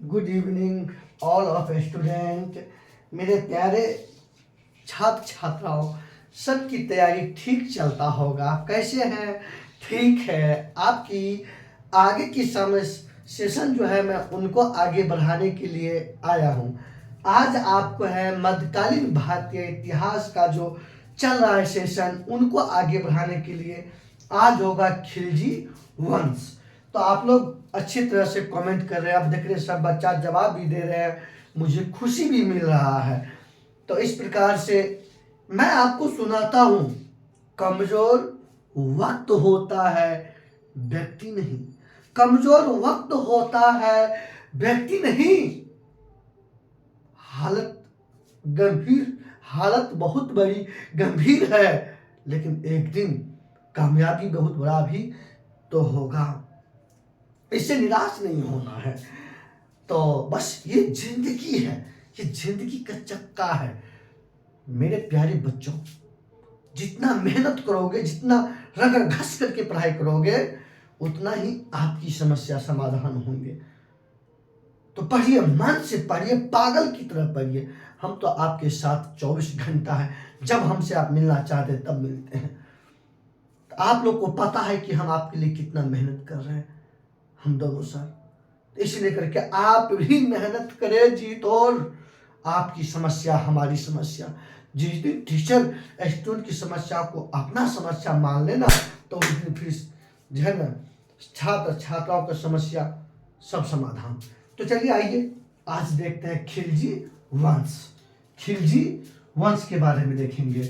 Good evening all of student. मेरे प्यारे छात्र छात्राओं, सबकी तैयारी ठीक चलता होगा। कैसे हैं? ठीक है। आपकी आगे की समय सेशन जो है मैं उनको आगे बढ़ाने के लिए आया हूँ। आज आपको है मध्यकालीन भारतीय इतिहास का जो चल रहा है सेशन, उनको आगे बढ़ाने के लिए आज होगा खिलजी वंश। तो आप लोग अच्छी तरह से कमेंट कर रहे हैं, आप देख रहे हैं सब बच्चा जवाब भी दे रहे हैं, मुझे खुशी भी मिल रहा है। तो इस प्रकार से मैं आपको सुनाता हूं, कमजोर वक्त होता है व्यक्ति नहीं। कमजोर वक्त होता है व्यक्ति नहीं। हालत गंभीर, हालत बहुत बड़ी गंभीर है, लेकिन एक दिन कामयाबी बहुत बड़ा भी तो होगा। इससे निराश नहीं होना है। तो बस ये जिंदगी है, ये जिंदगी का चक्का है। मेरे प्यारे बच्चों, जितना मेहनत करोगे, जितना रगड़ घस करके पढ़ाई करोगे, उतना ही आपकी समस्या समाधान होंगे। तो पढ़िए, मन से पढ़िए, पागल की तरह पढ़िए। हम तो आपके साथ 24 घंटा है, जब हमसे आप मिलना चाहते तब मिलते हैं। तो आप लोग को पता है कि हम आपके लिए कितना मेहनत कर रहे हैं, हम दोनों सर। इसलिए करके आप भी मेहनत करें जीत, और आपकी समस्या हमारी समस्या। जिस दिन टीचर स्टूडेंट की समस्या को अपना समस्या मान लेना, तो उस दिन फिर जो है ना छात्र छात्राओं की समस्या सब समाधान। तो चलिए आइए आज देखते हैं खिलजी वंश। खिलजी वंश के बारे में देखेंगे।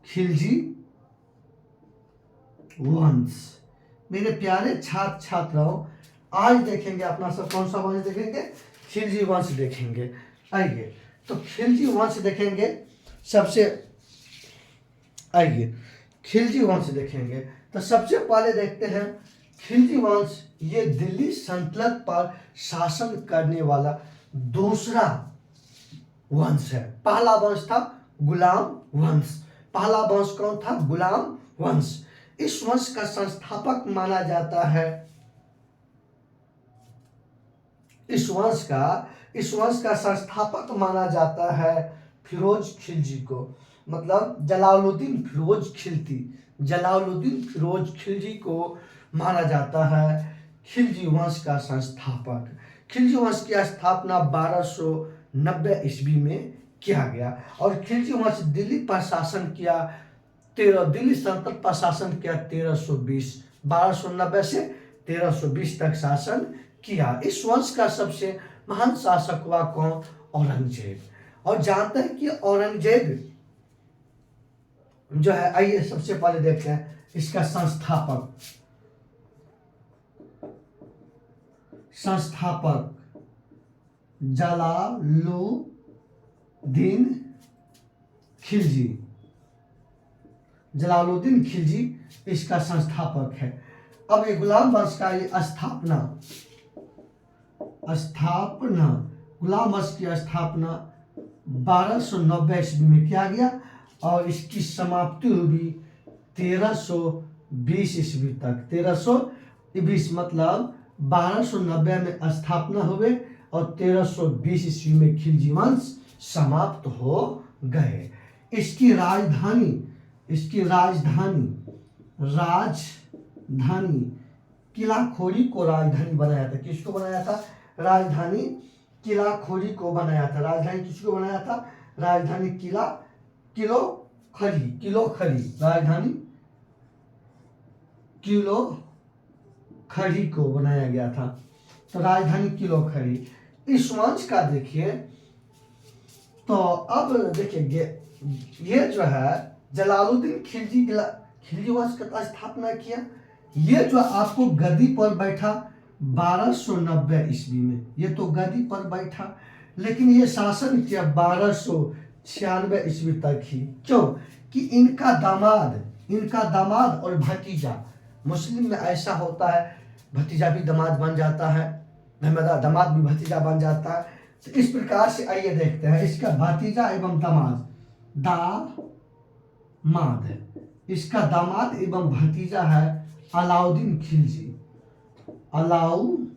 खिलजी वंश। मेरे प्यारे छात्र छात्राओं, आज देखेंगे अपना सब कौन सा वंश देखेंगे? खिलजी वंश देखेंगे। आइए तो खिलजी वंश देखेंगे। सबसे आइए खिलजी वंश देखेंगे। तो सबसे पहले देखते हैं खिलजी वंश। ये दिल्ली सल्तनत पर शासन करने वाला दूसरा वंश है। पहला वंश था गुलाम वंश। पहला वंश कौन था? गुलाम वंश। इस वंश का संस्थापक माना जाता है, इस वंश का संस्थापक माना जाता है फिरोज खिलजी को। मतलब जलालुद्दीन फिरोज खिलजी, जलालुद्दीन फिरोज खिलजी को माना जाता है खिलजी वंश का संस्थापक। खिलजी वंश की स्थापना 1290 ईस्वी में किया गया, और खिलजी वंश दिल्ली पर शासन किया, दिल्ली सल्तनत पर शासन किया 1320। 1290 से 1320 तक शासन किया। इस वंश का सबसे महान शासक हुआ कौन? औरंगजेब। और जानते हैं कि औरंगजेब जो है, आइए सबसे पहले देखते हैं इसका संस्थापक जलालुद्दीन खिलजी। जलालुद्दीन खिलजी इसका संस्थापक है। अब ये गुलाम वंश का ये स्थापना गुलाम वंश की स्थापना 1290 ईस्वी में किया गया, और इसकी समाप्ति हुई 1320 ईस्वी तक। 1320 मतलब 1290 में स्थापना हुए और 1320 ईस्वी में खिलजी वंश समाप्त हो गए। इसकी राजधानी किलाखोरी को राजधानी बनाया था। किसको बनाया था? राजधानी किलाखोरी को बनाया था। राजधानी किसको बनाया था? राजधानी किलोखरी, राजधानी किलोखरी को बनाया गया था। तो राजधानी किलोखरी इस वंश का देखिए। तो अब देखिए, ये जो है जलालुद्दीन खिलजी वंश का स्थापना किया। ये जो आपको गद्दी पर बैठा 1290 ईस्वी में, ये तो गद्दी पर बैठा, लेकिन ये शासन किया 1296 ईस्वी तक ही। क्यों? कि इनका दामाद और भतीजा, मुस्लिम में ऐसा होता है, भतीजा भी दामाद बन जाता है, दामाद भी भतीजा बन जाता है। तो इस प्रकार से आइए देखते हैं इसका भतीजा एवं दामाद है। इसका दामाद एवं भतीजा है अलाउद्दीन खिलजी, अलाउद्दीन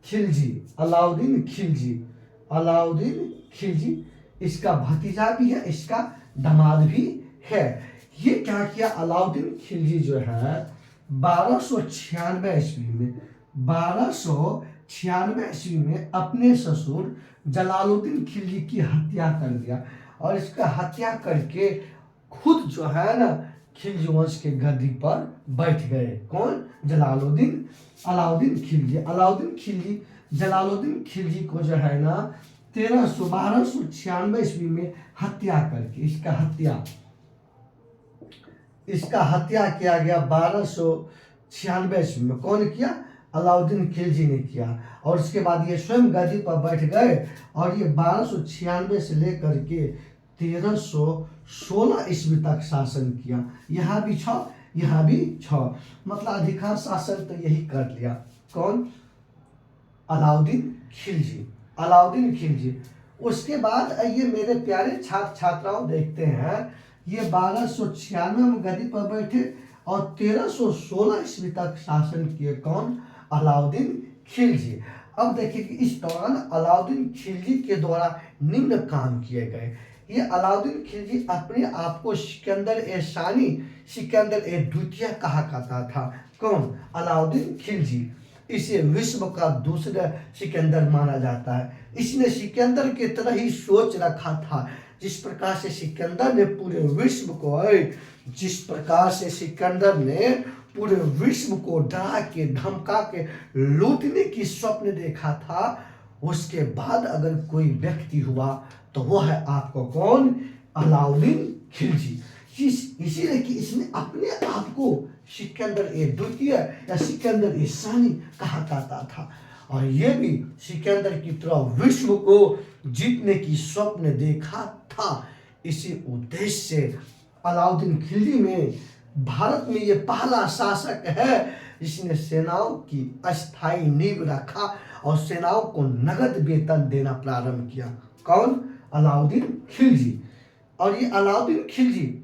खिलजी, अलाउद्दीन खिलजी, अलाउद्दीन खिलजी, इसका भतीजा भी है, इसका दामाद भी है। ये क्या किया, अलाउद्दीन खिलजी जो है 1296 ईस्वी में, 1296 ईस्वी में अपने ससुर जलालुद्दीन खिलजी की हत्या कर दिया, और इसका हत्या करके खुद जो है ना खिलजी वंश के गद्दी पर बैठ गए। कौन, जलालुद्दीन, अलाउद्दीन खिलजी। अलाउद्दीन खिलजी जलालुद्दीन खिलजी को जो है ना 1296 ईस्वी में हत्या करके इसका हत्या किया गया 1296 ईस्वी में। कौन किया, अलाउद्दीन खिलजी ने किया। और उसके बाद ये स्वयं गद्दी पर बैठ गए, और ये 1296 से लेकर के 1316 ईस्वी तक शासन किया। यहाँ भी 6, यहाँ भी 6, मतलब अधिकांश शासन तो यही कर लिया। कौन, अलाउद्दीन खिलजी, अलाउद्दीन खिलजी। उसके बाद ये मेरे प्यारे छात्र छात्राओं देखते हैं, ये 1296 में गद्दी पर बैठे और 1316 ईस्वी तक शासन किए। कौन, अलाउद्दीन खिलजी। अब देखिए कि इस दौरान अलाउद्दीन खिलजी के द्वारा निम्न काम किए गए। ये अलाउद्दीन खिलजी अपने आप को सिकंदर ए सानी, सिकंदर ए द्वितीय कहा करता था। कौन, अलाउद्दीन खिलजी। इसे विश्व का दूसरा सिकंदर माना जाता है। इसने सिकंदर की तरह ही सोच रखा था, जिस प्रकार से सिकंदर ने पूरे विश्व को, जिस प्रकार से सिकंदर ने पूरे विश्व को डरा के धमका के लूटने की स्वप्न देखा था, उसके बाद अगर कोई व्यक्ति हुआ तो वह है आपको कौन, अलाउद्दीन खिलजी। इसीलिए कि इसने अपने आप को सिकंदर ए द्वितीय या सिकंदर ए सानी कहा करता था, और ये भी सिकंदर की तरह विश्व को जीतने की स्वप्न देखा था। इसी उद्देश्य से अलाउद्दीन खिलजी में भारत में ये पहला शासक है जिसने सेनाओं की अस्थायी नींव रखा और सेनाओं को नगद वेतन देना प्रारंभ किया। कौन, अलाउद्दीन खिलजी। और ये अलाउद्दीन खिलजी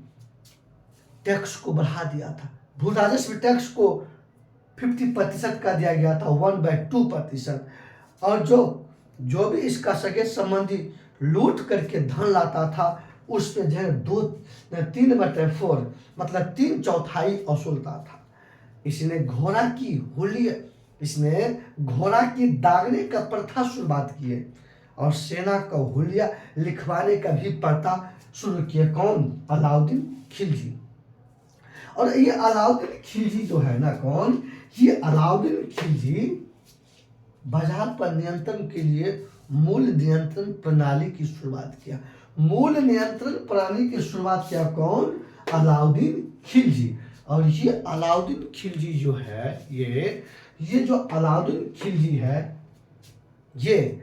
टैक्स को बढ़ा दिया था। भू राजस्व टैक्स को 50% का दिया गया था, 1/2%। और जो भी इसका सगे संबंधी लूट करके धन लाता था, उस पे जो है 3/4 मतलब 3/4 वसूलता था। इसने घोड़ा की दागने का प्रथा शुरुआत किए, और सेना का हुलिया लिखवाने का भी प्रथा शुरू किया। कौन, अलाउद्दीन खिलजी। और ये अलाउद्दीन खिलजी जो है ना, कौन, ये अलाउद्दीन खिलजी बाजार पर नियंत्रण के लिए मूल नियंत्रण प्रणाली की शुरुआत किया। मूल नियंत्रण प्रणाली की शुरुआत किया कौन, अलाउद्दीन खिलजी। और ये अलाउद्दीन खिलजी जो है, ये जो अलाउद्दीन खिलजी है, ये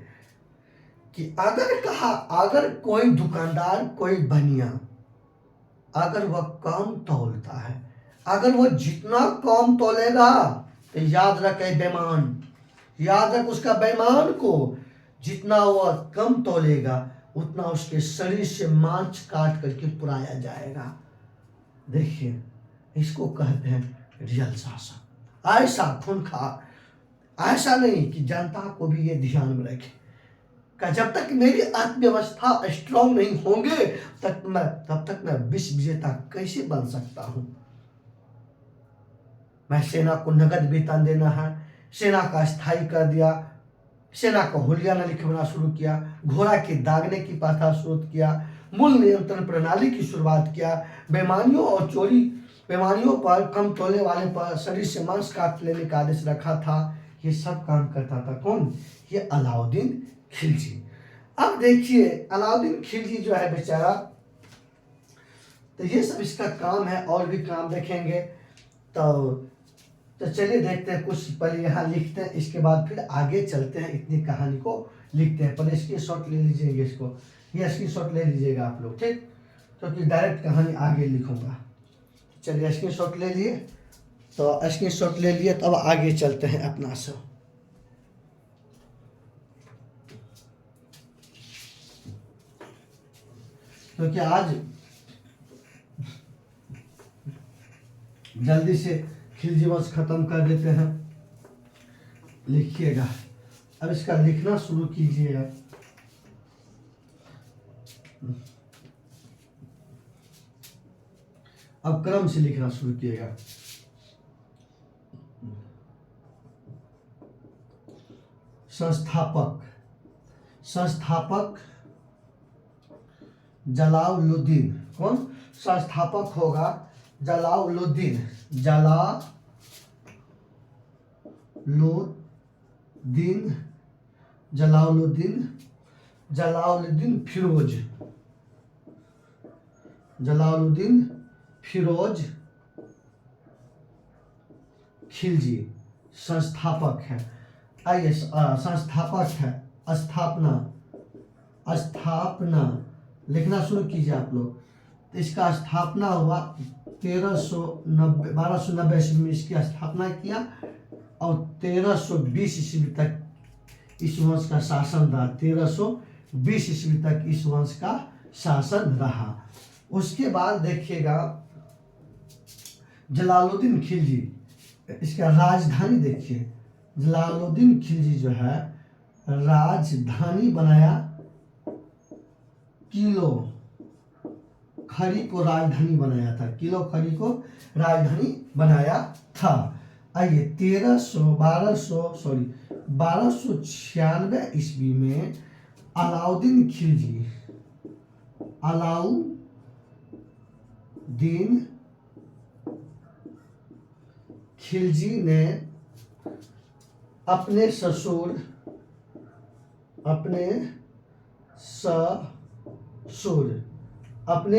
कि अगर कोई दुकानदार, कोई बनिया, अगर वह कम तौलता है, अगर वह जितना कम तौलेगा तो याद रखे बेईमान, याद रख उसका बेईमान को जितना वह कम तौलेगा उतना उसके शरीर से मांस काट करके पुराया जाएगा। देखिए, इसको कहते हैं रियल शासन। ऐसा खूंखार, ऐसा नहीं कि जनता को भी ये ध्यान में रखे कि जब तक मेरी अर्थव्यवस्था स्ट्रांग नहीं होंगे तब तक मैं विश्व विजेता कैसे बन सकता हूं। मैं सेना को नगद वेतन देना है, सेना का स्थायी कर दिया, सेना को हुलिया न लिखवाना शुरू किया, घोड़ा के दागने की प्रथा शुरू किया, मूल नियंत्रण प्रणाली की शुरुआत किया, बेईमानियों और चोरी, बेईमानियों पर, कम तोलने वाले पर शरीर से मांस काट लेने का आदेश रखा था। ये सब काम करता था कौन, ये अलाउद्दीन खिलजी। अब देखिए अलाउद्दीन खिलजी जो है बेचारा, तो ये सब इसका काम है, और भी काम देखेंगे। तो चलिए देखते हैं, कुछ पहले यहाँ लिखते हैं, इसके बाद फिर आगे चलते हैं, इतनी कहानी को लिखते हैं। पहले स्क्रीन शॉट ले लीजिएगा, इसको ये स्क्रीन शॉट ले लीजिएगा आप लोग, ठीक, क्योंकि डायरेक्ट कहानी आगे लिखूंगा। चलिए स्क्रीन शॉट ले लिए, तो स्क्रीन शॉट ले लिए, तो अब आगे चलते हैं अपना सब। क्योंकि आज जल्दी से खिलजी वंश खत्म कर देते हैं। लिखिएगा, अब इसका लिखना शुरू कीजिएगा। अब क्रम से लिखना शुरू कीजिएगा। संस्थापक, संस्थापक जलालुद्दीन। कौन संस्थापक होगा? जलालुद्दीन, जलालुद्दीन, जलालुद्दीन, जलालुद्दीन फिरोज, जलालुद्दीन फिरोज खिलजी संस्थापक है। आइए, संस्थापक है। स्थापना, स्थापना लिखना शुरू कीजिए आप लोग। तो इसका स्थापना हुआ 1290 ईस्वी में इसकी स्थापना किया और 1320 ईस्वी तक इस वंश का शासन रहा। 1320 ईस्वी तक इस वंश का शासन रहा। उसके बाद देखिएगा जलालुद्दीन खिलजी, इसका राजधानी देखिए। जलालुद्दीन खिलजी जो है राजधानी बनाया किलो खरी को राजधानी बनाया था। किलो खरी को राजधानी बनाया था। आइए 1296 ईस्वी में अलाउद्दीन खिलजी, अलाउद्दीन खिलजी ने अपने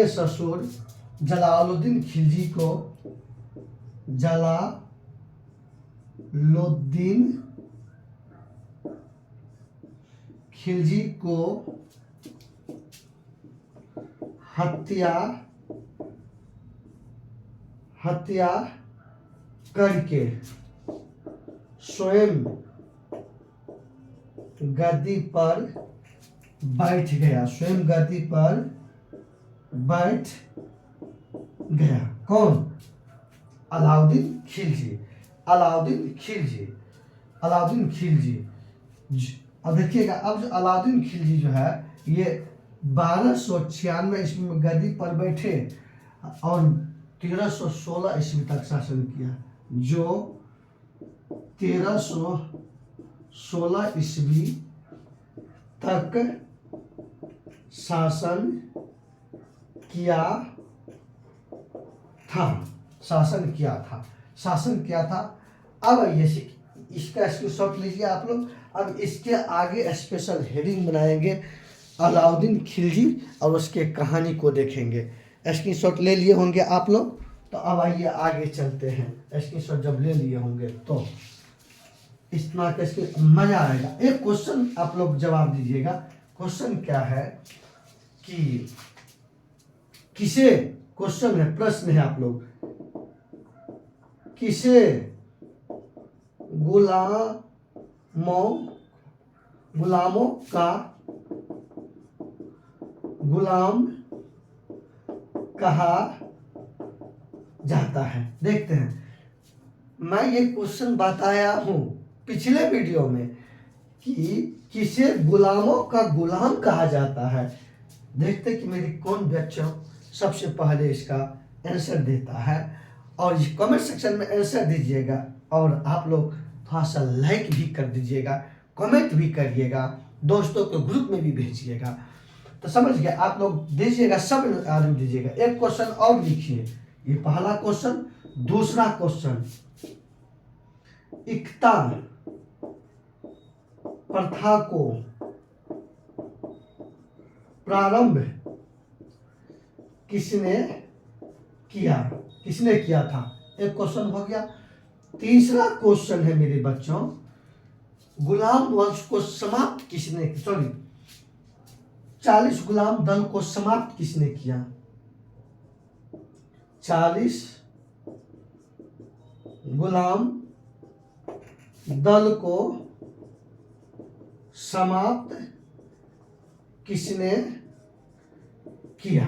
ससुर जलालुद्दीन खिलजी को हत्या करके स्वयं गद्दी पर बैठ गया। स्वयं गद्दी पर बैठ गया। कौन? अलाउद्दीन खिलजी, अलाउद्दीन खिलजी, अलाउद्दीन खिलजी। अब देखिएगा, अब जो अलाउद्दीन खिलजी जो है ये 1296 ईस्वी में गद्दी पर बैठे और 1316 ईस्वी तक शासन किया। जो 1316 ईस्वी तक शासन किया था। अब ये इसका स्क्रीनशॉट लीजिए आप लोग। अब इसके आगे स्पेशल हेडिंग बनाएंगे अलाउद्दीन खिलजी और उसके कहानी को देखेंगे। स्क्रीनशॉट ले लिए होंगे आप लोग, तो अब आइए आगे चलते हैं। स्क्रीनशॉट जब ले लिए होंगे तो इतना कैसे मजा आएगा। एक क्वेश्चन आप लोग जवाब दीजिएगा। क्वेश्चन क्या है कि किसे, क्वेश्चन है, प्रश्न है आप लोग, किसे गुलामों का गुलाम कहा जाता है? देखते हैं। मैं ये क्वेश्चन बताया हूं पिछले वीडियो में कि किसे गुलामों का गुलाम कहा जाता है। देखते कि मेरी कौन बच्चों सबसे पहले इसका आंसर देता है, और इस कमेंट सेक्शन में आंसर दीजिएगा। और आप लोग थोड़ा सा लाइक भी कर दीजिएगा, कमेंट भी करिएगा, दोस्तों के ग्रुप में भी भेजिएगा। तो समझ गए आप लोग, दीजिएगा, सब आदमी दीजिएगा। एक क्वेश्चन और लिखिए, ये पहला क्वेश्चन। दूसरा क्वेश्चन, इकता प्रथा को प्रारंभ किसने किया था? एक क्वेश्चन हो गया। तीसरा क्वेश्चन है मेरे बच्चों, गुलाम वंश को समाप्त किसने, 40 गुलाम दल को समाप्त किसने किया? 40 गुलाम दल को समाप्त किसने किया?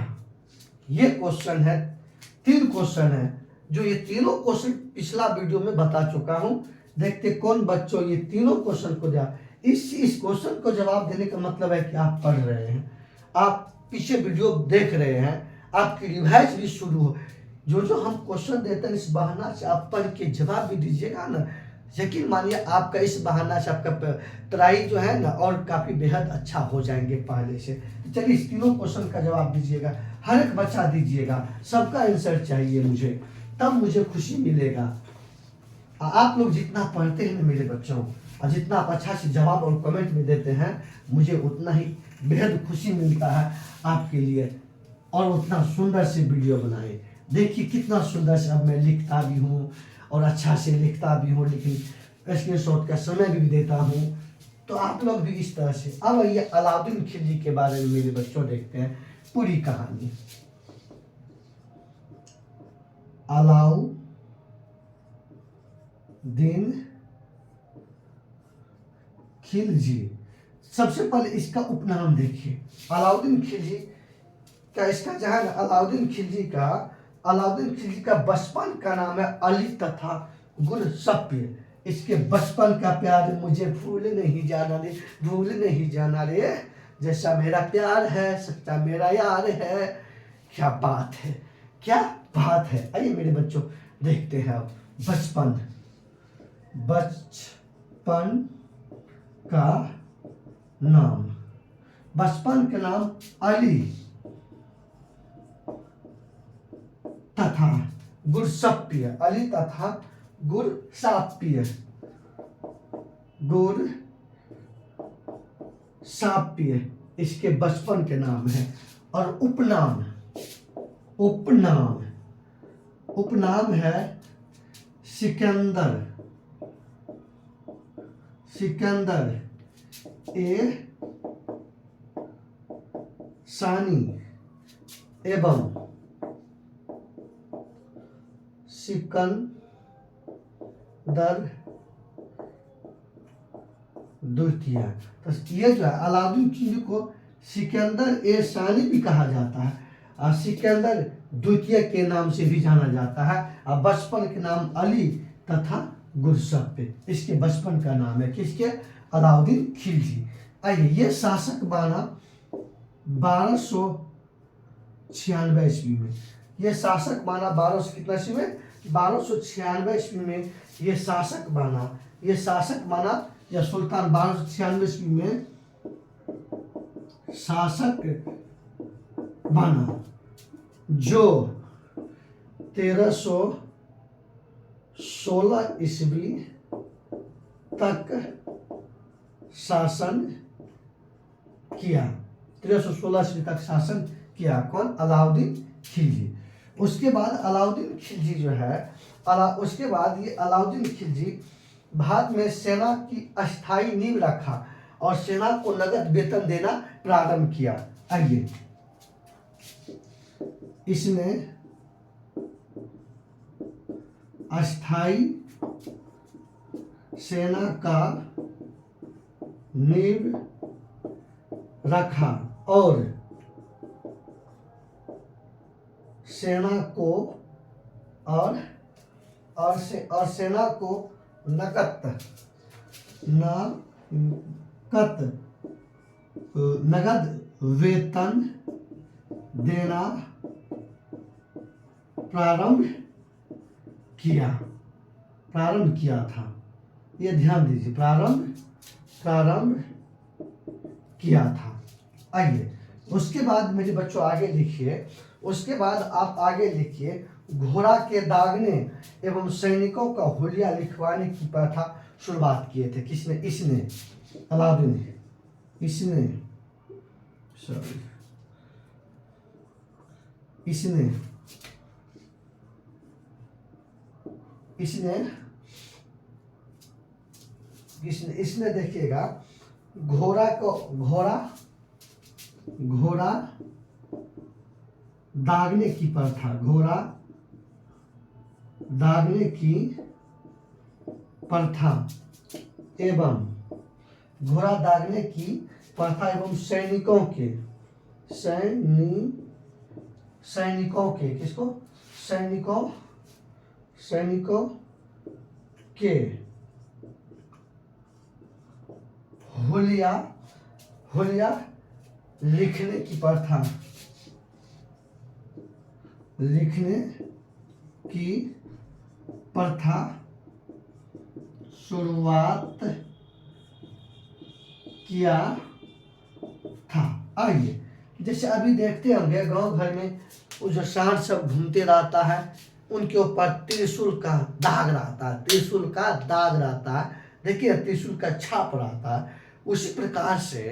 ये क्वेश्चन है। 3 क्वेश्चन है। जो ये तीनों क्वेश्चन पिछला वीडियो में बता चुका हूं। देखते कौन बच्चों ये तीनों क्वेश्चन को जवाब, इस क्वेश्चन को जवाब देने का मतलब है कि आप पढ़ रहे हैं, आप पीछे वीडियो देख रहे हैं, आपकी रिवाइज भी शुरू हो। जो जो हम क्वेश्चन देते हैं इस बहाना से आप पढ़ के जवाब भी दीजिएगा ना, यकीन मानिए आपका इस बहाना से आपका तराई जो है ना और काफ़ी बेहद अच्छा हो जाएंगे पहले से। तो चलिए इस तीनों क्वेश्चन का जवाब दीजिएगा, हर एक बच्चा दीजिएगा, सबका आंसर चाहिए मुझे, तब मुझे खुशी मिलेगा। आप लोग जितना पढ़ते हैं ना मेरे बच्चों, और जितना आप अच्छा से जवाब और कमेंट में देते हैं, मुझे उतना ही बेहद खुशी मिलता है आपके लिए, और उतना सुंदर से वीडियो बनाए। देखिए कितना सुंदर से अब मैं लिखता भी हूँ और अच्छा से लिखता भी हूँ, लेकिन स्क्रीनशॉट का समय भी देता हूँ। तो आप लोग भी इस तरह से। अब ये अलाउद्दीन खिलजी के बारे में मेरे बच्चों देखते हैं पूरी कहानी। अलाउद्दीन खिलजी, सबसे पहले इसका उपनाम देखिए। अलाउद्दीन खिलजी का इसका जो है ना, अलाउद्दीन खिलजी का बचपन का नाम है अली तथा गुरसप्य। इसके बचपन का प्यार मुझे भूल नहीं जाना रे, जैसा मेरा प्यार है सच्चा मेरा यार है। क्या बात है, क्या बात है। आइए मेरे बच्चों देखते हैं अब बचपन का नाम। बचपन का नाम अली तथा गुरसप्य, अली तथा गुरसाप्य, इसके बचपन के नाम है। और उपनाम है सिकंदर ए सानी एवं सिकंदर द्वितीय। तो ये जो है अलाउद्दीन खिलजी को सिकंदर ए सानी भी कहा जाता है और सिकंदर द्वितीय के नाम से भी जाना जाता है। और बचपन के नाम अली तथा गुरसप्य, इसके बचपन का नाम है किसके, अलाउद्दीन खिलजी। आइए ये शासक बना 1296 ईस्वी में। ये शासक बना 1296 ईस्वी में ये शासक बना या सुल्तान 1296 ईस्वी में शासक बना, जो 1316 ईस्वी तक शासन किया। 1316 ईस्वी तक शासन किया कौन, अलाउद्दीन खिलजी। उसके बाद अलाउद्दीन खिलजी जो है उसके बाद ये अलाउद्दीन खिलजी भारत में सेना की अस्थायी नींव रखा और सेना को नगद वेतन देना प्रारंभ किया। आइए इसने अस्थायी सेना का नींव रखा और सेना को नगद वेतन देना प्रारंभ किया था। ये ध्यान दीजिए, प्रारंभ किया था। आइए उसके बाद मेरे बच्चों आगे लिखिए। उसके बाद आप आगे लिखिए, घोड़ा के दागने एवं सैनिकों का हुलिया लिखवाने की प्रथा शुरुआत किए थे किसने, इसने, अलाउद्दीन ने। इसने देखिएगा, घोड़ा दागने की प्रथा एवं सैनिकों के सैनिकों के हुलिया हुलिया लिखने की प्रथा, लिखने की प्रथा शुरुआत किया था। आइए, जैसे अभी देखते होंगे गांव घर में वो जो सांड सब घूमते रहता है, उनके ऊपर त्रिशूल का दाग रहता है, त्रिशूल का दाग रहता है, देखिए त्रिशूल का छाप रहता है। उसी प्रकार से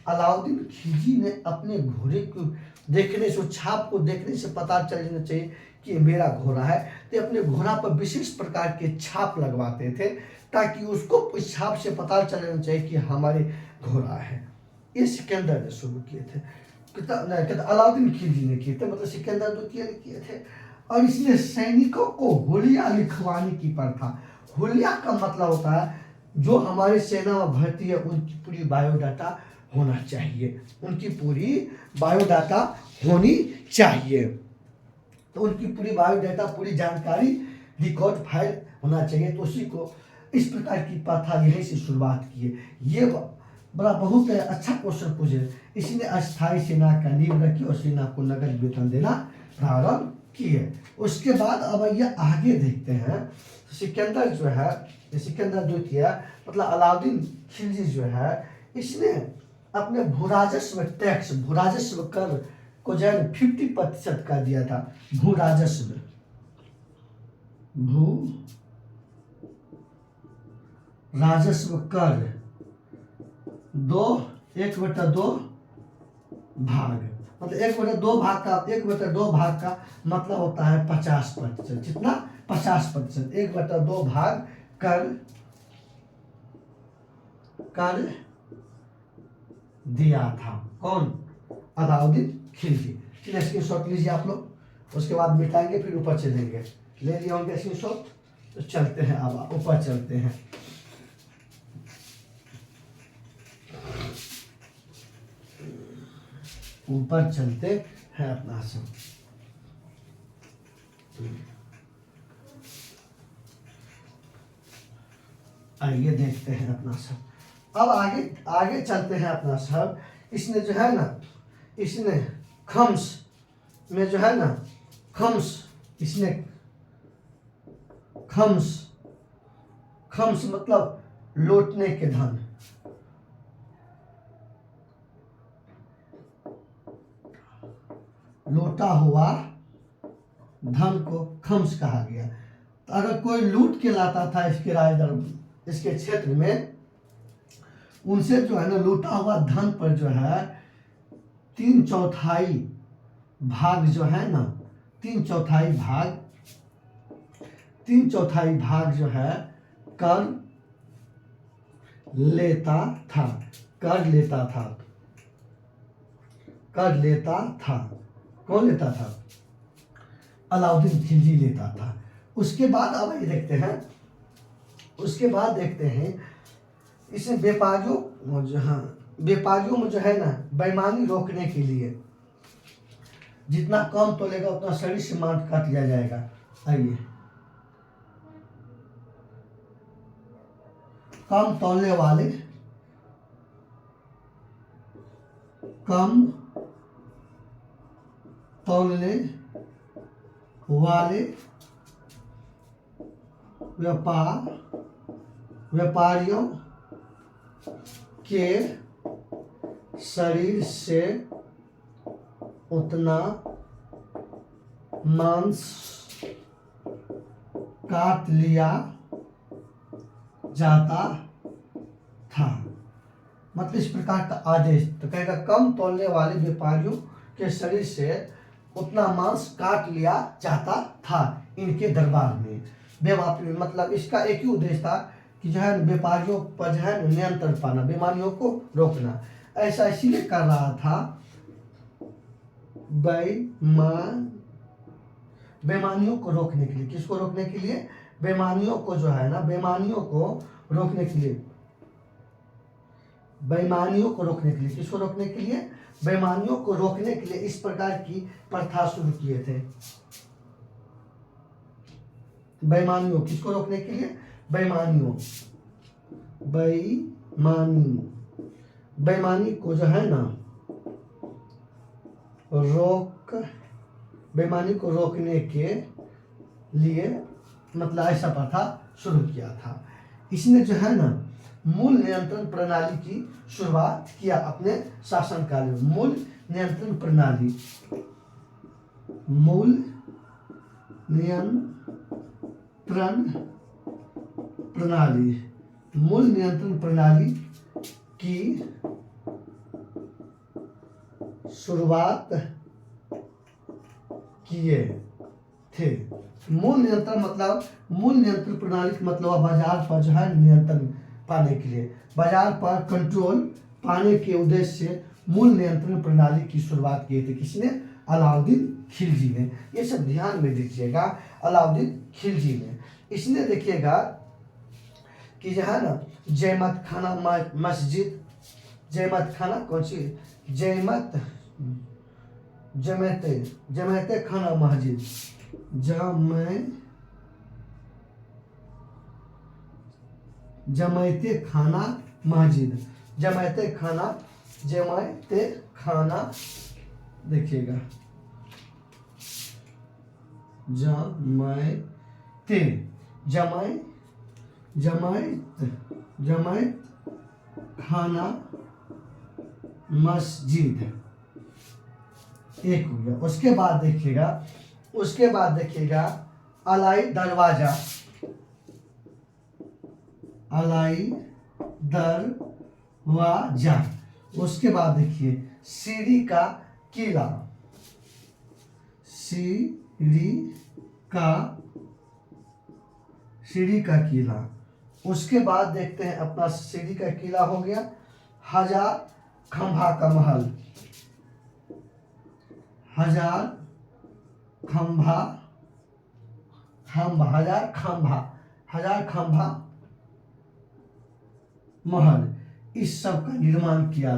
अलाउद्दीन खिलजी ने अपने घोड़े को देखने से, छाप को देखने से पता चलना चाहिए कि ये मेरा घोड़ा है, तो अपने घोड़ा पर विशेष प्रकार के छाप लगवाते थे ताकि उसको उस छाप से पता चलना चाहिए कि हमारे घोड़ा है। ये सिकंदर ने शुरू किए थे, अलाउद्दीन खिलजी ने किए थे, मतलब सिकंदर द्वितीय ने किए थे। और इसने सैनिकों को हुलिया लिखवाने की प्रथा, हुलिया का मतलब होता है जो हमारी सेना में भर्ती है उनकी पूरी बायोडाटा होना चाहिए, उनकी पूरी बायोडाटा होनी चाहिए, तो उनकी पूरी बायोडाटा, पूरी जानकारी रिकॉर्ड फाइल होना चाहिए। तो उसी को इस प्रकार की प्रथा यहीं से शुरुआत की है। ये बड़ा बहुत अच्छा क्वेश्चन पूछे। इसने अस्थायी सेना का नींव रखी और सेना को नगद वेतन देना प्रारंभ किए। उसके बाद अब ये आगे देखते हैं, सिकंदर जो है, सिकंदर द्वितीय मतलब अलाउद्दीन खिलजी जो है, इसने अपने भूराजस्व टैक्स, भूराजस्व कर को जो है 50% का दिया था। भू राजस्व, भू राजस्व कर 1/2 भाग, मतलब 1/2 भाग का, 1/2 भाग का मतलब होता है 50%। जितना 50%, 1/2 भाग कर दिया था। कौन? अलाउद्दीन खिलजी। चलिए स्क्रीनशॉट लीजिए आप लोग, उसके बाद मिटाएंगे फिर ऊपर चलेंगे। ले लिए होंगे स्क्रीनशॉट, तो चलते हैं, अब ऊपर चलते हैं। ऊपर चलते हैं अपना सब। आइए देखते हैं अपना सब। अब आगे चलते हैं अपना सब। इसने जो है ना, इसने खम्स में जो है ना, इसने खम्स मतलब लौटने के धन, लौटा हुआ धन को खम्स कहा गया। तो अगर कोई लूट के लाता था इसके राजदरबार, इसके क्षेत्र में, उनसे जो है ना लूटा हुआ धन पर जो है 3/4 भाग जो है ना, 3/4 भाग जो है कर लेता था, कर लेता था। कौन लेता था? अलाउद्दीन खिलजी लेता था। उसके बाद अब ये देखते हैं, उसके बाद देखते हैं इसे व्यापारियों में जो है ना बेईमानी रोकने के लिए, जितना कम तोलेगा उतना शरीर से मांस काट लिया जाएगा। आइए, कम तौलने वाले व्यापारियों के शरीर से उतना मांस काट लिया जाता था। मतलब इस प्रकार का आदेश, तो कहेगा कम तौलने वाले व्यापारियों के शरीर से उतना मांस काट लिया जाता था इनके दरबार में। मतलब इसका एक ही उद्देश्य था कि जो है व्यापारियों पर जो है नियंत्रण पाना, बेईमानियों को रोकना। ऐसा इसीलिए कर रहा था, बेईमानियों को रोकने के लिए। किसको रोकने के लिए? बेईमानियों को जो है ना, बेईमानियों को रोकने के लिए, बेईमानियों को रोकने के लिए। किसको रोकने के लिए? बेईमानियों को रोकने के लिए इस प्रकार की प्रथा शुरू किए थे। बेईमानियों, किसको रोकने के लिए? बेईमानियों, बेईमानी को जो है ना बेईमानी को रोकने के लिए मतलब ऐसा प्रथा शुरू किया था। इसने जो है ना मूल नियंत्रण प्रणाली की शुरुआत किया अपने शासनकाल में। मूल नियंत्रण प्रणाली की शुरुआत किए थे। मूल नियंत्रण प्रणाली का मतलब बाजार पर जो है नियंत्रण पाने के लिए, बाजार पर कंट्रोल पाने के उद्देश्य से मूल नियंत्रण प्रणाली की शुरुआत की थी। किसने? अलाउद्दीन खिलजी ने। ये सब ध्यान में दीजिएगा, अलाउद्दीन खिलजी ने। इसने देखिएगा कि जो है ना जयमत खाना मस्जिद, जयमत खाना कौन सी? जमायते खाना मस्जिद, जमायते खाना देखिएगा, जमायत खाना मस्जिद एक हो गया। उसके बाद देखिएगा अलाई दरवाजा, उसके बाद देखिए सीरी का किला, उसके बाद देखते हैं अपना सीरी का किला हो गया। हजार खंभा का महल, हजार खंभा महल, इस सब का निर्माण किया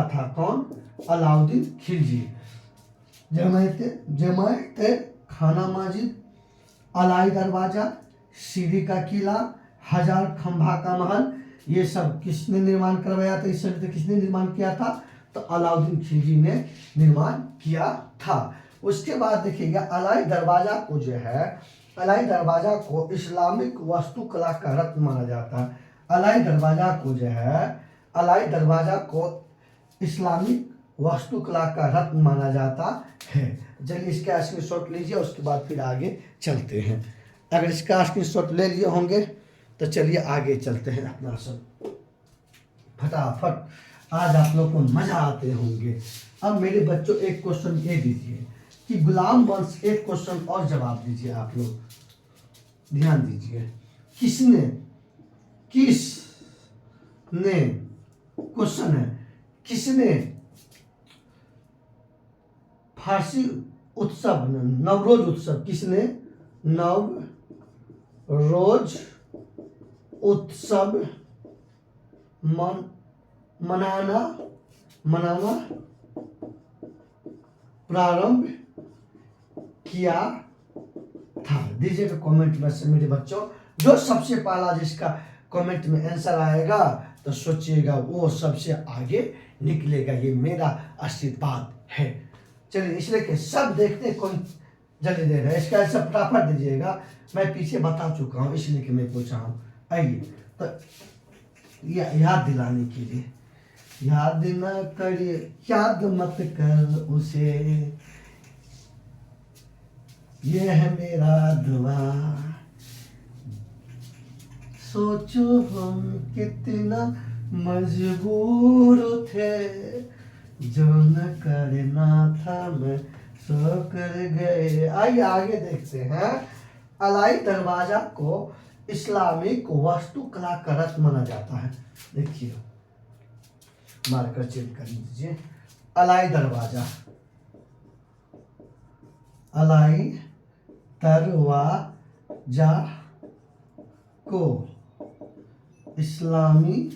था कौन? अलाउद्दीन खिलजी। जमायत खाना मस्जिद, अलाई दरवाजा, सीरी का किला, हजार खंभा का महल, ये सब किसने निर्माण करवाया था? इस सब किसने निर्माण किया था? तो अलाउद्दीन खिलजी ने निर्माण किया था। उसके बाद देखिएगा अलाई दरवाजा को जो है, अलाई दरवाजा को इस्लामिक वास्तुकला का रत्न माना जाता है। अलाई दरवाजा को इस्लामिक वास्तुकला का रत्न माना जाता है। चलिए इसका स्क्रीनशॉट लीजिए, उसके बाद फिर आगे चलते हैं। अगर इसका स्क्रीनशॉट ले लिए होंगे तो चलिए आगे चलते हैं अपना सब फटाफट। आज आप लोग को मजा आते होंगे। अब मेरे बच्चों एक क्वेश्चन ये दीजिए कि गुलाम वंश, एक क्वेश्चन और जवाब दीजिए आप लोग, ध्यान दीजिए। किसने क्वेश्चन है, किसने फारसी उत्सव नवरोज उत्सव, किसने नवरोज उत्सव मनाना प्रारंभ किया था? दीजिएगा कमेंट में से मेरे बच्चों। जो सबसे पहला जिसका कमेंट में आंसर आएगा तो सोचिएगा वो सबसे आगे निकलेगा, ये मेरा आशीर्वाद है। चलिए इसलिए कि सब देखते कौन जल्दी दे रहा है, इसका आंसर फटाफट दीजिएगा। मैं पीछे बता चुका हूँ इसलिए कि मैं पूछा हूँ। आइए तो याद दिलाने के लिए, याद न करिए, याद मत कर उसे, ये है मेरा दुआ। सोचो हम कितना मजबूर थे, जो न करना था मैं सो कर गए। आइए आगे देखते हैं। अलाई दरवाजा को इस्लामिक वास्तुकला का रत्न माना जाता है। देखिए मार्कर चेंज कर लीजिए। अलाई दरवाजा को इस्लामी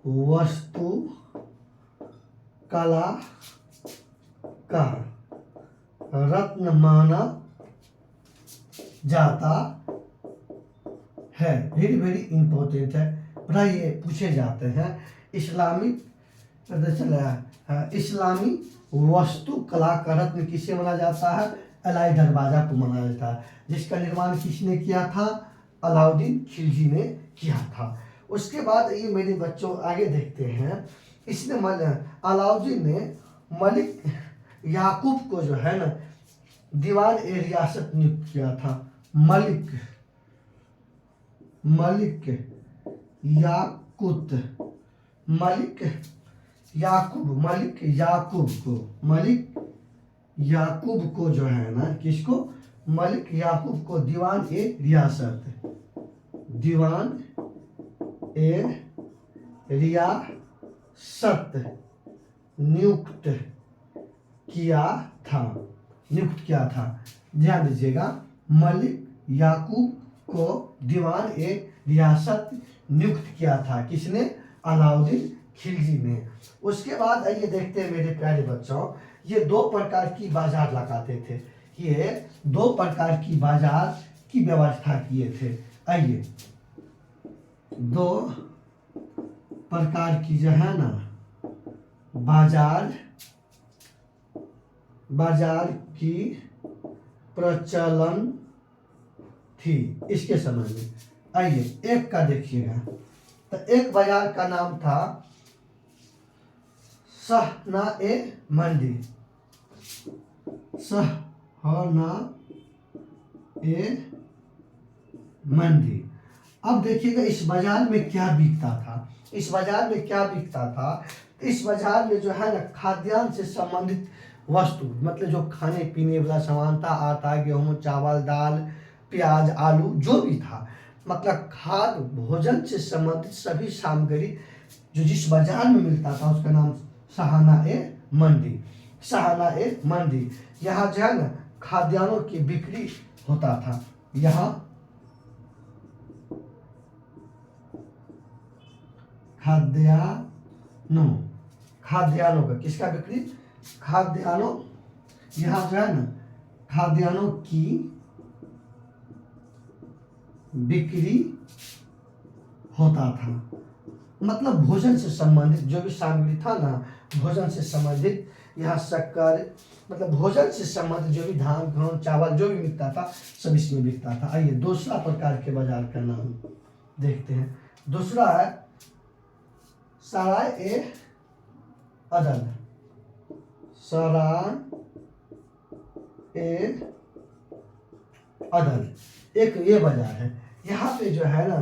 वास्तु कला का रत्न माना जाता है। वेरी वेरी इंपॉर्टेंट है, प्राय ये पूछे जाते हैं। इस्लामी पता चला इस्लामी वास्तुकला का रत्न किसे माना जाता है? अलाई दरवाजा को माना जाता है, जिसका निर्माण किसने किया था? अलाउद्दीन खिलजी ने किया था। उसके बाद ये मेरे बच्चों आगे देखते हैं, इसने अलाउद्दीन ने मलिक याकूब को जो है ना दीवान ए रियासत नियुक्त किया था। मलिक याकूब को जो है ना, किसको? मलिक याकूब को दीवान ए रियासत नियुक्त किया था। ध्यान दीजिएगा, मलिक याकूब को दीवान ए रियासत नियुक्त किया था। किसने? अलाउद्दीन खिलजी ने। उसके बाद आइए देखते हैं मेरे प्यारे बच्चों, ये 2 प्रकार की बाजार लगाते थे। ये 2 प्रकार की बाजार की व्यवस्था किए थे। आइए 2 प्रकार की जो है ना बाजार की प्रचलन थी इसके समय में। आइए एक का देखिएगा, तो एक बाजार का नाम था सहना ए मंडी। अब देखिएगा इस बाजार में क्या बिकता था। इस बाजार में जो है ना खाद्यान्न से संबंधित वस्तु, मतलब जो खाने पीने वाला सामान था, आटा, गेहूं, चावल, दाल, प्याज, आलू, जो भी था, मतलब खाद्य भोजन से संबंधित सभी सामग्री जो जिस बाजार में मिलता था उसका नाम सहाना ए मंडी। यहाँ जो है ना खाद्यान्नों की बिक्री होता था। यहाँ खाद्यान्नों का किसका बिक्री? यहाँ जो है ना खाद्यान्नों की बिक्री होता था। मतलब भोजन से संबंधित जो भी सामग्री था ना, भोजन से संबंधित, यहाँ शक्कर, मतलब भोजन से संबंधित जो भी धान, गेहूं, चावल जो भी बिकता था सब इसमें बिकता था। आइए दूसरा प्रकार के बाजार का नाम देखते हैं। दूसरा है सराय ए अदल। एक ये बाजार है। यहाँ पे जो है ना,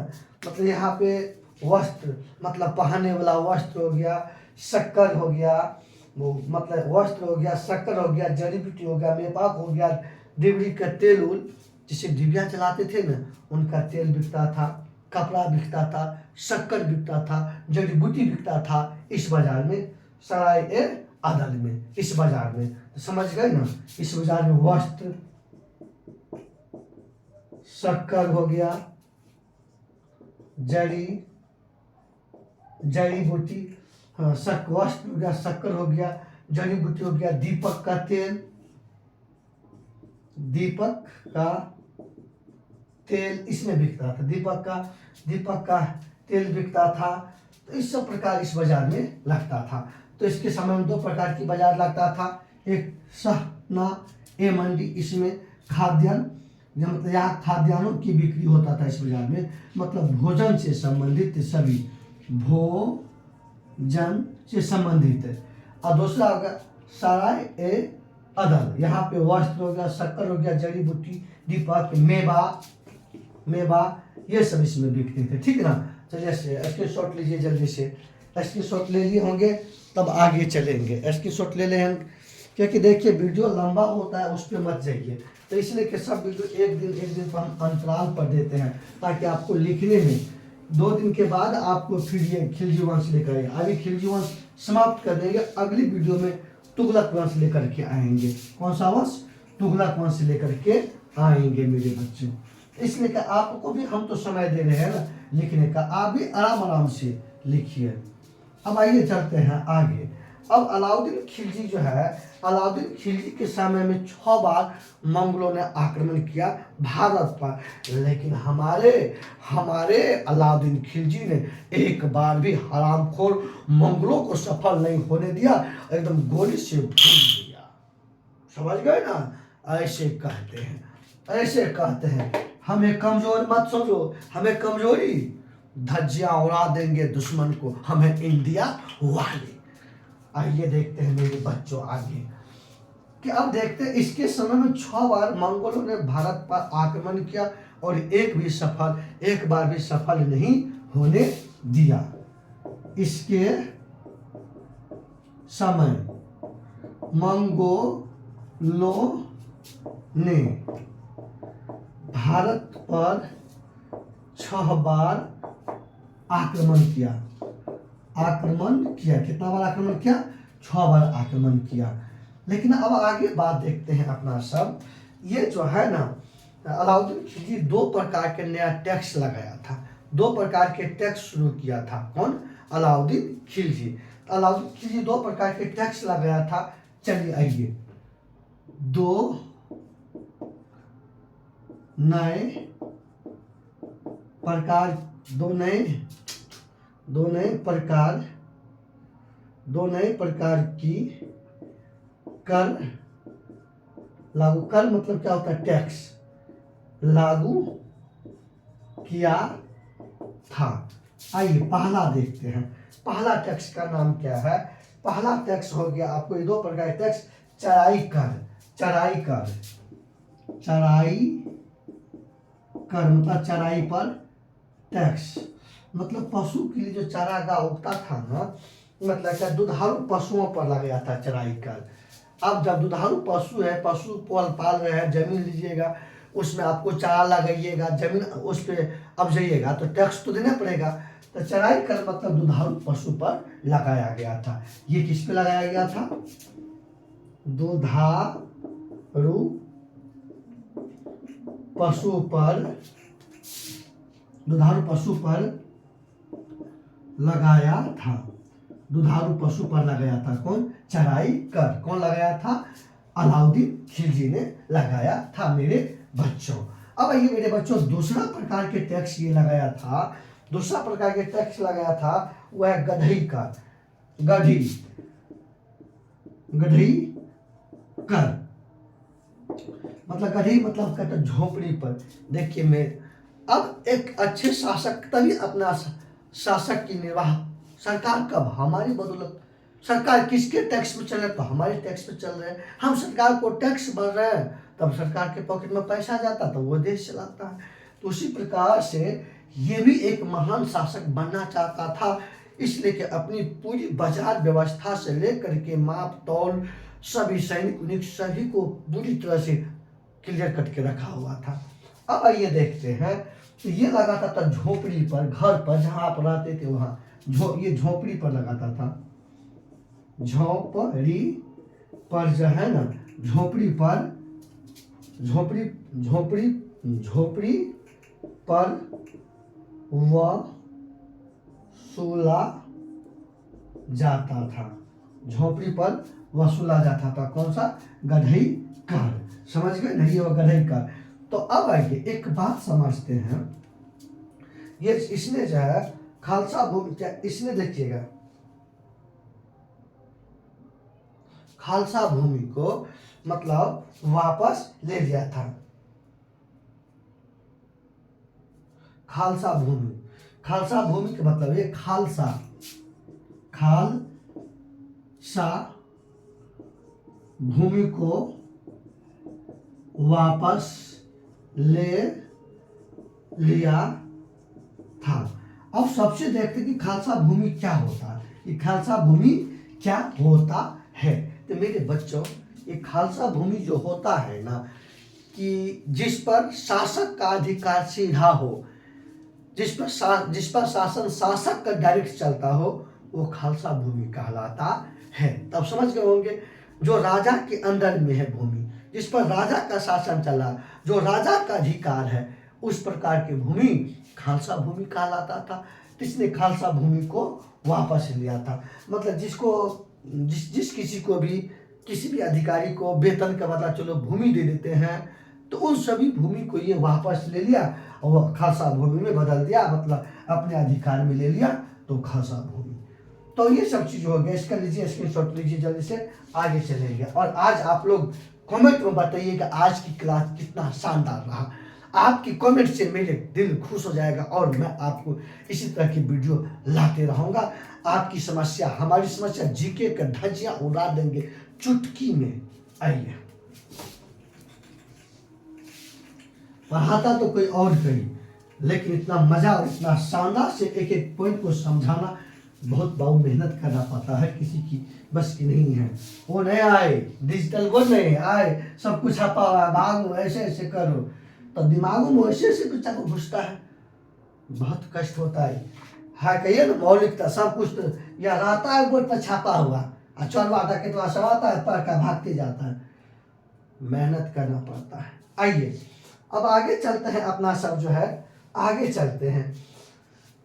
मतलब यहाँ पे वस्त्र, मतलब पहनने वाला वस्त्र हो गया, शक्कर हो गया, वो मतलब वस्त्र हो गया, शक्कर हो गया, जड़ी बूटी हो गया, मेपाक हो गया, डिबरी का तेल उल, जिसे डिबिया चलाते थे ना उनका तेल बिकता था, कपड़ा बिकता था, शक्कर बिकता था, जड़ी बूटी बिकता था इस बाजार में, सराय ए अदल में, इस बाजार में। तो समझ गए ना, इस बाजार में वस्त्र, शक्कर हो गया, जड़ी बूटी, वस्त्र हो गया, शक्कर हो गया, जड़ी बूटी हो गया, दीपक का तेल इसमें बिकता था। दीपक का तेल बिकता था। तो इस सब प्रकार इस बाजार में लगता था। तो इसके समय में 2 प्रकार की बाजार लगता था। एक सहना ए मंडी, इसमें खाद्यान्न, मतलब यहाँ खाद्यान्नों की बिक्री होता था इस बाजार में, मतलब भोजन से संबंधित सभी, भोजन से संबंधित। और दूसरा होगा सराय ए अदल, यहाँ पे वस्त्र हो गया, शक्कर हो गया, जड़ी बूटी, दीपक, मेवा ये सब इसमें बिकते थे। ठीक है ना। चलिए स्क्रीनशॉट लीजिए जल्दी से। स्क्रीनशॉट ले लिए होंगे तब आगे चलेंगे। स्क्रीनशॉट ले लें, क्योंकि देखिए वीडियो लंबा होता है, उस पर मत जाइए। तो इसलिए कि सब वीडियो एक दिन पर हम अंतराल पर देते हैं, ताकि आपको लिखने में 2 दिन के बाद आपको फिर ये खिलजी वंश लेकर आएगा। अभी खिलजी वंश समाप्त कर देंगे, अगली वीडियो में तुगलक वंश लेकर के आएंगे। कौन सा वंश? तुगलक वंश लेकर के आएंगे मेरे बच्चों। इसलिए कि आपको भी हम तो समय दे रहे हैं ना लिखने का, आप भी आराम से लिखिए। अब आइए चलते हैं आगे। अब अलाउद्दीन खिलजी जो है, अलाउद्दीन खिलजी के समय में 6 बार मंगलों ने आक्रमण किया भारत पर, लेकिन हमारे अलाउद्दीन खिलजी ने एक बार भी हरामखोर मंगलों को सफल नहीं होने दिया, एकदम गोली से भून दिया। समझ गए ना? ऐसे कहते हैं हमें कमजोर मत समझो, हमें कमजोरी, धज्जियां उड़ा देंगे दुश्मन को, हमें इंडिया वाले। आइए देखते हैं मेरे बच्चों आगे कि अब देखते हैं इसके समय में 6 बार मंगोलों ने भारत पर आक्रमण किया और एक बार भी सफल नहीं होने दिया। इसके समय मंगोलों ने भारत पर 6 बार आक्रमण किया। कितना बार आक्रमण किया? 6 बार आक्रमण किया। लेकिन अब आगे बात देखते हैं अपना सब। ये जो है ना, अलाउद्दीन खिलजी 2 प्रकार के नया टैक्स लगाया था, 2 प्रकार के टैक्स शुरू किया था। कौन? अलाउद्दीन खिलजी। 2 प्रकार के टैक्स लगाया था। चलिए आइए 2 नए प्रकार की कर लागू, कर मतलब क्या होता है? टैक्स लागू किया था। आइए पहला देखते हैं, पहला टैक्स का नाम क्या है? पहला टैक्स हो गया आपको ये 2 प्रकार के टैक्स। चराई कर मतलब चराई पर टैक्स, मतलब पशु के लिए जो चारागाह उगता था ना, मतलब क्या दुधारू पशुओं पर लगाया था चराई कर। अब जब दुधारू पशु है, पशु पाल रहे हैं, जमीन लीजिएगा, उसमें आपको चारा लगाइएगा, जमीन उस पर अब जाइएगा तो टैक्स तो देना पड़ेगा। तो चराई कर मतलब दुधारू पशु पर लगाया गया था। ये किस पे लगाया गया था? दुधारू पशु पर लगाया था। दुधारू पशु पर लगाया था। कौन? चराई कर। कौन लगाया था? अलाउद्दीन खिलजी ने लगाया था मेरे बच्चों। अब आइए मेरे बच्चों, दूसरा प्रकार के टैक्स ये लगाया था, दूसरा प्रकार के टैक्स लगाया था वह है गधई कर। गधई कर मतलब गधई मतलब कहते झोपड़ी पर। देखिए मेरे, अब एक अच्छे शासक तभी अपना शासक की निर्वाह, सरकार कब? हमारी बदौलत। सरकार किसके टैक्स पे चल रहे? तो हमारे टैक्स पे चल रहे हैं। हम सरकार को टैक्स भर रहे हैं, तब सरकार के पॉकेट में पैसा जाता तो वो देश चलाता है। तो उसी प्रकार से ये भी एक महान शासक बनना चाहता था, इसलिए कि अपनी पूरी बाजार व्यवस्था से लेकर के माप तौल सभी सैनिक सभी को पूरी तरह से क्लियर कट के रखा हुआ था। अब आइए देखते हैं, तो ये लगाता था झोपड़ी पर, घर पर जहाँ आप रहते थे वहाँ ये झोपड़ी पर लगाता था। झोपड़ी पर जो है ना, झोपड़ी पर वसूला जाता था। झोपड़ी पर वसूला जाता था। कौन सा? गधई कर। समझ गए नहीं? वो गधई कर। तो अब आइए एक बात समझते हैं, ये इसने जो है खालसा भूमि, क्या इसने देखिएगा खालसा भूमि को मतलब वापस ले लिया था। खालसा भूमि का मतलब ये खालसा भूमि को वापस ले लिया था। अब सबसे देखते कि खालसा भूमि क्या होता है। ये खालसा भूमि क्या होता है? तो मेरे बच्चों, ये खालसा भूमि जो होता है ना, कि जिस पर शासक का अधिकार सीधा हो, जिस पर शासन शासक का डायरेक्ट चलता हो, वो खालसा भूमि कहलाता है। तब समझ गए होंगे, जो राजा के अंदर में है भूमि, जिस पर राजा का शासन चला, जो राजा का अधिकार है, उस प्रकार की भूमि खालसा भूमि कहलाता था। इसने खालसा भूमि को वापस लिया था। मतलब जिसको जिस किसी को भी, किसी भी अधिकारी को वेतन का बदला चलो भूमि दे देते हैं, तो उन सभी भूमि को ये वापस ले लिया और वह खालसा भूमि में बदल दिया, मतलब अपने अधिकार में ले लिया, तो खालसा भूमि। तो ये सब चीज़ हो गया। इसका लीजिए स्क्रीनशॉट लीजिए, जल्दी से आगे चलेंगे। और आज आप लोग कमेंट में बताइए कि आज की क्लास कितना शानदार रहा। आपकी कमेंट से मेरे दिल खुश हो जाएगा और मैं आपको इसी तरह की वीडियो लाते रहूँगा। आपकी समस्या, हमारी समस्या, जीके का धज्जियाँ उड़ा देंगे चुटकी में। आइए, पढ़ाता तो कोई और कहीं, लेकिन इतना मजा और इतना शानदार से एक एक पॉइंट को समझाना बहुत मेहनत करना पड़ता है, किसी की बस की नहीं है। वो नहीं आए डिजिटल, वो नहीं आए सब कुछ छपा हुआ है, भागो ऐसे ऐसे करो, तो दिमागों में ऐसे ऐसे बच्चा को घुसता है, बहुत कष्ट होता है। कहिए ना मौलिकता सब कुछ तो यह रहता है बोर्ड पर छापा हुआ, और चौरवाटा के तो सब आता है, पढ़ कर भागते जाता है, मेहनत करना पड़ता है। आइए अब आगे चलते हैं, अपना सब जो है आगे चलते हैं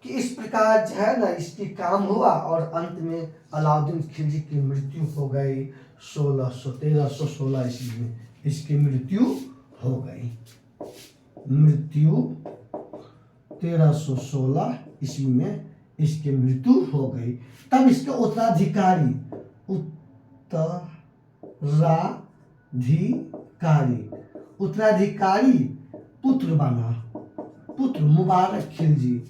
कि इस प्रकार जो है ना इसकी काम हुआ और अंत में अलाउद्दीन खिलजी की मृत्यु हो गई 1316 ईस्वी में। इसकी मृत्यु हो गई, मृत्यु 1316 ईस्वी में इसकी मृत्यु हो गई। तब इसके उत्तराधिकारी उत्तराधिकारी पुत्र बना, पुत्र मुबारक खिलजी,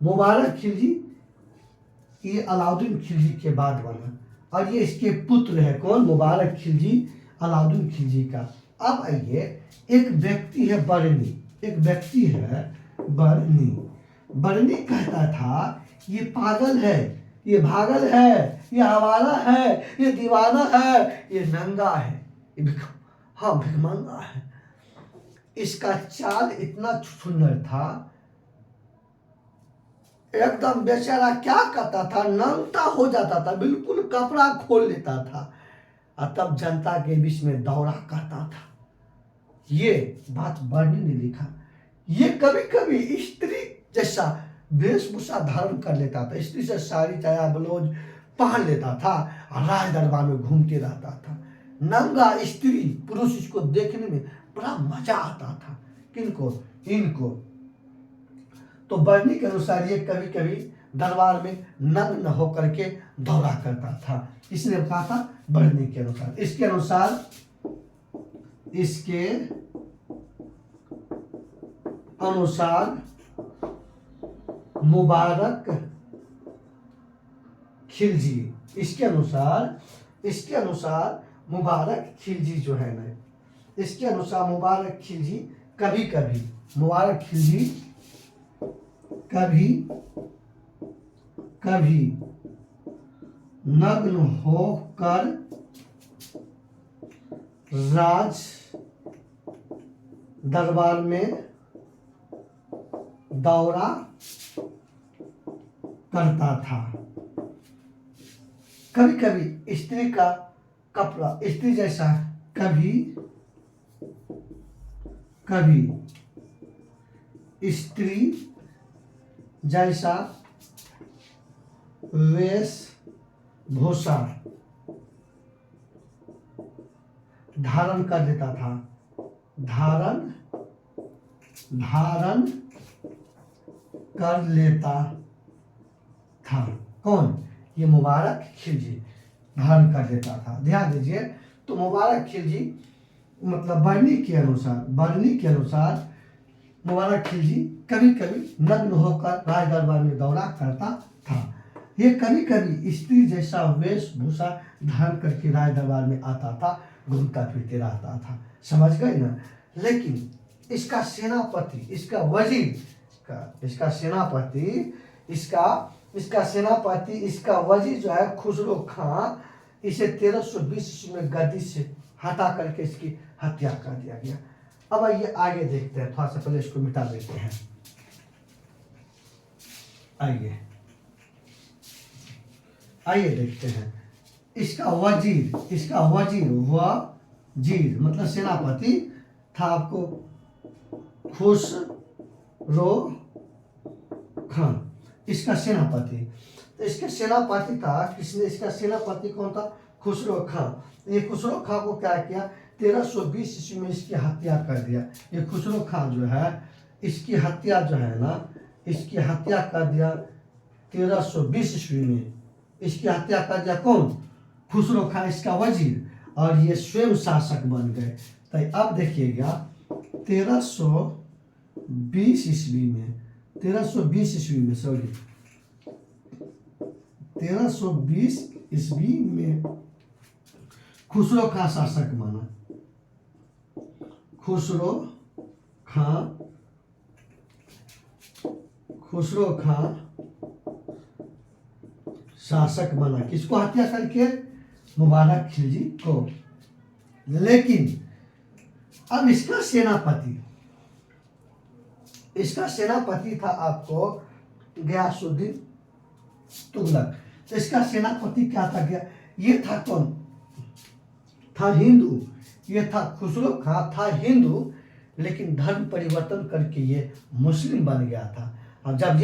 मुबारक खिलजी ये अलाउद्दीन खिलजी के बाद बना, और ये इसके पुत्र है कौन, मुबारक खिलजी, अलाउद्दीन खिलजी का। अब आइए, एक व्यक्ति है बरनी, एक व्यक्ति है बरनी कहता था ये पागल है, ये भागल है, ये आवारा है, ये दीवाना है, ये नंगा है, ये भिखमंगा है। इसका चाल इतना सुंदर था, एकदम बेचारा क्या करता था, नंगता हो जाता था, बिल्कुल कपड़ा खोल लेता था, और तब जनता के बीच में दौरा करता था। ये बात बरनी ने लिखा। ये कभी कभी स्त्री जैसा वेशभूषा धारण कर लेता था, स्त्री से साड़ी चाया ब्लाउज पहन लेता था और राज दरबार में घूमते रहता था। नंगा स्त्री पुरुष इसको देखने में बड़ा मजा आता था। किनको, इनको। तो बरनी के अनुसार ये कभी कभी दरबार में नग्न होकर के दौरा करता था। इसने कहा था बरनी के अनुसार। इसके अनुसार मुबारक खिलजी, इसके अनुसार मुबारक खिलजी जो है ना, इसके अनुसार मुबारक खिलजी कभी नग्न होकर राज दरबार में दौरा करता था। कभी कभी स्त्री का कपड़ा, स्त्री जैसा, कभी स्त्री जैसा वेशभूषा धारण कर लेता था, धारण कर लेता था। कौन, ये मुबारक खिलजी धारण कर लेता था। ध्यान दीजिए, तो मुबारक खिलजी मतलब बरनी के अनुसार मुबारक खिलजी कभी कभी नग्न होकर राज दरबार में दौरा करता था। ये कभी कभी स्त्री जैसा वेशभूषा धारण करके राज दरबार में आता था, घूमता फिरते रहता था। समझ गए ना। लेकिन इसका सेनापति, इसका वजीर, इसका सेनापति, इसका वजीर जो है खुसरो खां, इसे 1320 ईस्वी में गद्दी से हटा करके इसकी हत्या कर दिया गया। अब ये आगे देखते हैं, थोड़ा सा पहले इसको मिटा देते हैं। आइए देखते हैं। इसका वजीर मतलब सेनापति था आपको खुसरो खान इसका सेनापति। तो इसका सेनापति था, किसने, इसका सेनापति कौन था? खुसरो खान। ये खुसरो खान को क्या किया, 1320 ईस्वी में इसकी हत्या कर दिया। ये खुसरो खान जो है, इसकी हत्या जो है ना, इसकी हत्या कर दिया 1320 ईस्वी में। इसकी हत्या कर दिया कौन? खुसरो खान, इसका वजीर, और ये स्वयं शासक बन गए। तो अब देखिएगा 1320 ईस्वी में, 1320 ईस्वी में, सॉरी 1320 ईस्वी में खुसरो खां शासक बना। खुसरो खां शासक बना, किसको हत्या करके? मुबारक खिलजी को। लेकिन अब इसका सेनापति था आपको गयासुद्दीन तुगलक। तो इसका सेनापति क्या था? गया, ये था कौन? था हिंदू। ये था खुसरो खां, था हिंदू, लेकिन धर्म परिवर्तन करके ये मुस्लिम बन गया था। और जब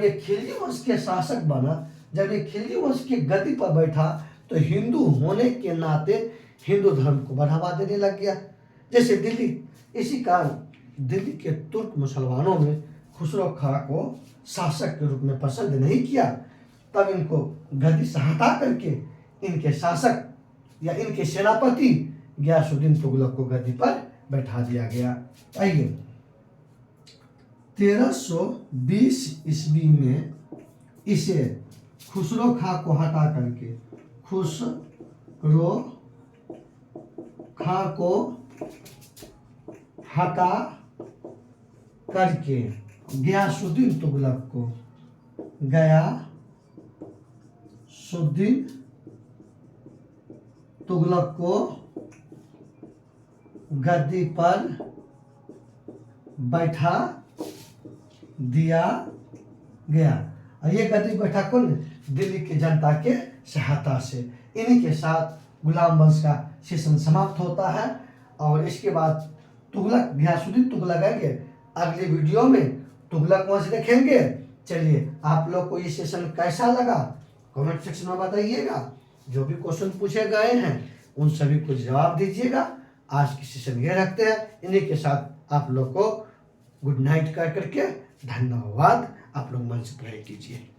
ये खिलजी वंश के शासक बना, जब ये खिलजी वंश की गद्दी पर बैठा, तो हिंदू होने के नाते हिंदू धर्म को बढ़ावा देने लग गया। जैसे दिल्ली, इसी कारण दिल्ली के तुर्क मुसलमानों ने खुसरो खां को शासक के रूप में पसंद नहीं किया। तब इनको गद्दी से हटा करके इनके शासक या इनके सेनापति गयासुद्दीन तुगलक को गद्दी पर बैठा दिया गया। आइए 1320 ईस्वी में इसे खुसरो खां को हटा करके, खुसरो खां को हटा करके गयासुद्दीन तुगलक को, गयासुद्दीन तुगलक को गद्दी पर बैठा दिया गया। और ये गद्दी बैठा कौन? दिल्ली की जनता के सहायता से। इन्हीं के साथ गुलाम वंश का सेशन समाप्त होता है। और इसके बाद तुगलक, गयासुद्दीन तुगलक आएंगे। अगले वीडियो में तुगलक वंश देखेंगे। चलिए, आप लोग को ये सेशन कैसा लगा कमेंट सेक्शन में बताइएगा। जो भी क्वेश्चन पूछे गए हैं उन सभी को जवाब दीजिएगा। आज की सेशन ये रखते हैं। इन्हीं के साथ आप लोग को गुड नाइट कर करके धन्यवाद। आप लोग मन से पढ़ाई कीजिए।